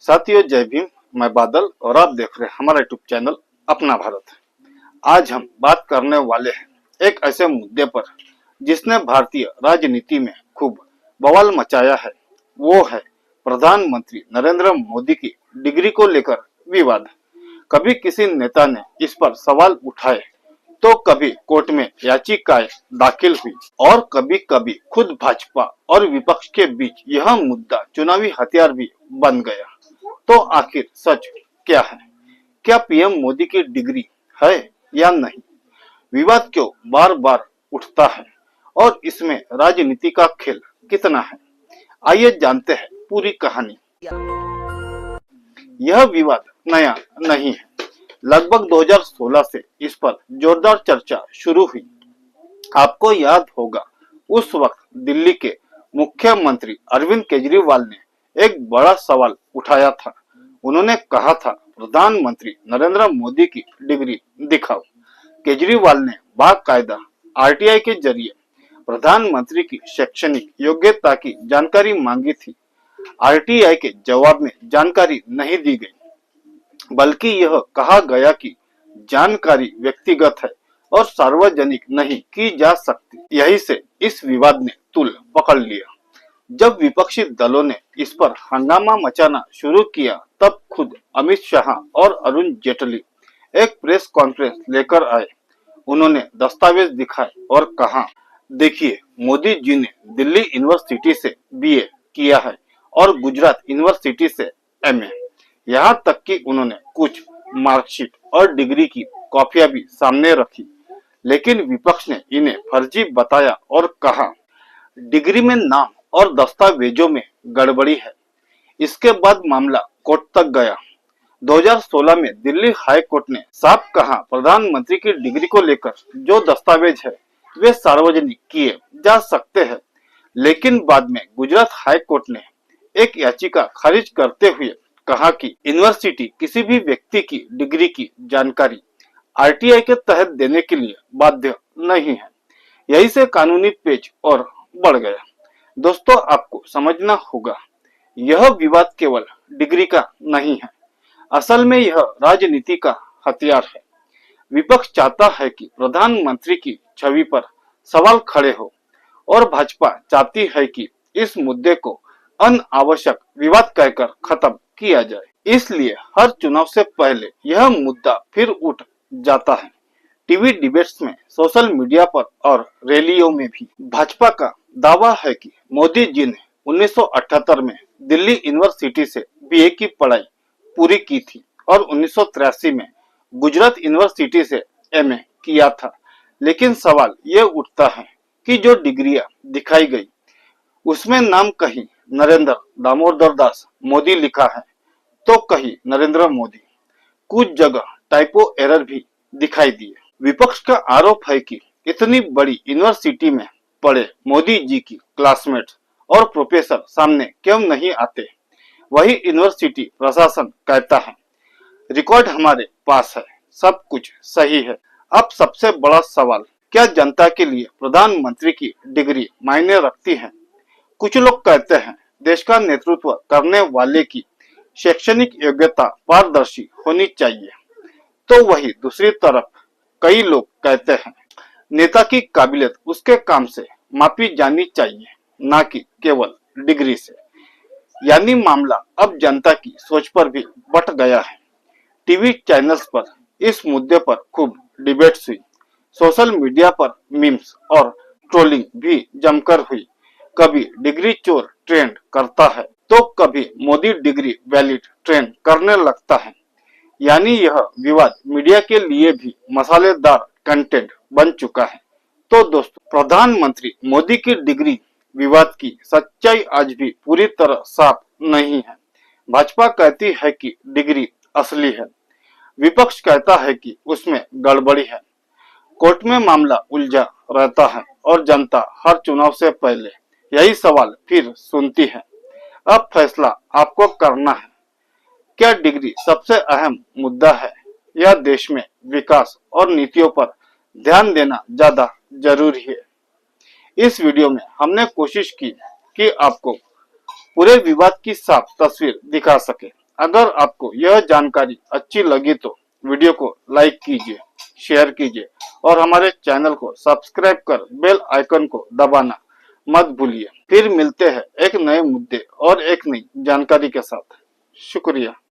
साथियों, जय भीम। मैं बादल और आप देख रहे हैं हमारा यूट्यूब चैनल अपना भारत। आज हम बात करने वाले हैं एक ऐसे मुद्दे पर जिसने भारतीय राजनीति में खूब बवाल मचाया है। वो है प्रधानमंत्री नरेंद्र मोदी की डिग्री को लेकर विवाद। कभी किसी नेता ने इस पर सवाल उठाए तो कभी कोर्ट में याचिकाएं दाखिल हुई और कभी कभी खुद भाजपा और विपक्ष के बीच यह मुद्दा चुनावी हथियार भी बन गया। तो आखिर सच क्या है? क्या पीएम मोदी की डिग्री है या नहीं? विवाद क्यों बार बार उठता है और इसमें राजनीति का खेल कितना है? आइए जानते हैं पूरी कहानी। यह विवाद नया नहीं है। लगभग 2016 से इस पर जोरदार चर्चा शुरू हुई। आपको याद होगा, उस वक्त दिल्ली के मुख्यमंत्री अरविंद केजरीवाल ने एक बड़ा सवाल उठाया था। उन्होंने कहा था, प्रधानमंत्री नरेंद्र मोदी की डिग्री दिखाओ। केजरीवाल ने बाकायदा आरटीआई के जरिए प्रधानमंत्री की शैक्षणिक योग्यता की जानकारी मांगी थी। आरटीआई के जवाब में जानकारी नहीं दी गई, बल्कि यह कहा गया कि जानकारी व्यक्तिगत है और सार्वजनिक नहीं की जा सकती। यही से इस विवाद ने तूल पकड़ लिया। जब विपक्षी दलों ने इस पर हंगामा मचाना शुरू किया, तब खुद अमित शाह और अरुण जेटली एक प्रेस कॉन्फ्रेंस लेकर आए। उन्होंने दस्तावेज दिखाए और कहा, देखिए, मोदी जी ने दिल्ली यूनिवर्सिटी से बीए किया है और गुजरात यूनिवर्सिटी से एमए। यहाँ तक कि उन्होंने कुछ मार्कशीट और डिग्री की कॉपियां भी सामने रखी, लेकिन विपक्ष ने इन्हें फर्जी बताया और कहा, डिग्री में नाम और दस्तावेजों में गड़बड़ी है। इसके बाद मामला कोर्ट तक गया। 2016 में दिल्ली हाई कोर्ट ने साफ कहा, प्रधानमंत्री की डिग्री को लेकर जो दस्तावेज है वे सार्वजनिक किए जा सकते हैं। लेकिन बाद में गुजरात हाई कोर्ट ने एक याचिका खारिज करते हुए कहा कि यूनिवर्सिटी किसी भी व्यक्ति की डिग्री की जानकारी आरटीआई के तहत देने के लिए बाध्य नहीं है। यही से कानूनी पेच और बढ़ गया। दोस्तों, आपको समझना होगा, यह विवाद केवल डिग्री का नहीं है। असल में यह राजनीति का हथियार है। विपक्ष चाहता है कि प्रधानमंत्री की छवि पर सवाल खड़े हो और भाजपा चाहती है कि इस मुद्दे को अनावश्यक विवाद कहकर खत्म किया जाए। इसलिए हर चुनाव से पहले यह मुद्दा फिर उठ जाता है। टीवी डिबेट्स में, सोशल मीडिया पर और रैलियों में भी भाजपा का दावा है कि मोदी जी ने 1978 में दिल्ली यूनिवर्सिटी से बीए की पढ़ाई पूरी की थी और 1983 में गुजरात यूनिवर्सिटी से एमए किया था। लेकिन सवाल ये उठता है कि जो डिग्रियां दिखाई गई उसमें नाम कहीं नरेंद्र दामोदर दास मोदी लिखा है तो कहीं नरेंद्र मोदी। कुछ जगह टाइपो एरर भी दिखाई दिए। विपक्ष का आरोप है कि इतनी बड़ी यूनिवर्सिटी में पढ़े मोदी जी की क्लासमेट्स और प्रोफेसर सामने क्यों नहीं आते। वही यूनिवर्सिटी प्रशासन कहता है, रिकॉर्ड हमारे पास है, सब कुछ सही है। अब सबसे बड़ा सवाल, क्या जनता के लिए प्रधानमंत्री की डिग्री मायने रखती है? कुछ लोग कहते हैं, देश का नेतृत्व करने वाले की शैक्षणिक योग्यता पारदर्शी होनी चाहिए। तो वही दूसरी तरफ कई लोग कहते हैं, नेता की काबिलियत उसके काम से मापी जानी चाहिए, ना कि केवल डिग्री से। यानी मामला अब जनता की सोच पर भी बट गया है। टीवी चैनल्स पर इस मुद्दे पर खूब डिबेट्स हुई। सोशल मीडिया पर मीम्स और ट्रोलिंग भी जमकर हुई। कभी डिग्री चोर ट्रेंड करता है तो कभी मोदी डिग्री वैलिड ट्रेंड करने लगता है। यानी यह विवाद मीडिया के लिए भी मसालेदार कंटेंट बन चुका है। तो दोस्तों, प्रधानमंत्री मोदी की डिग्री विवाद की सच्चाई आज भी पूरी तरह साफ नहीं है। भाजपा कहती है कि डिग्री असली है, विपक्ष कहता है कि उसमें गड़बड़ी है। कोर्ट में मामला उलझा रहता है और जनता हर चुनाव से पहले यही सवाल फिर सुनती है। अब फैसला आपको करना है। क्या डिग्री सबसे अहम मुद्दा है या देश में विकास और नीतियों पर ध्यान देना ज्यादा जरूरी है? इस वीडियो में हमने कोशिश की कि आपको पूरे विवाद की साफ तस्वीर दिखा सके। अगर आपको यह जानकारी अच्छी लगी तो वीडियो को लाइक कीजिए, शेयर कीजिए और हमारे चैनल को सब्सक्राइब कर बेल आइकन को दबाना मत भूलिए। फिर मिलते हैं एक नए मुद्दे और एक नई जानकारी के साथ। शुक्रिया।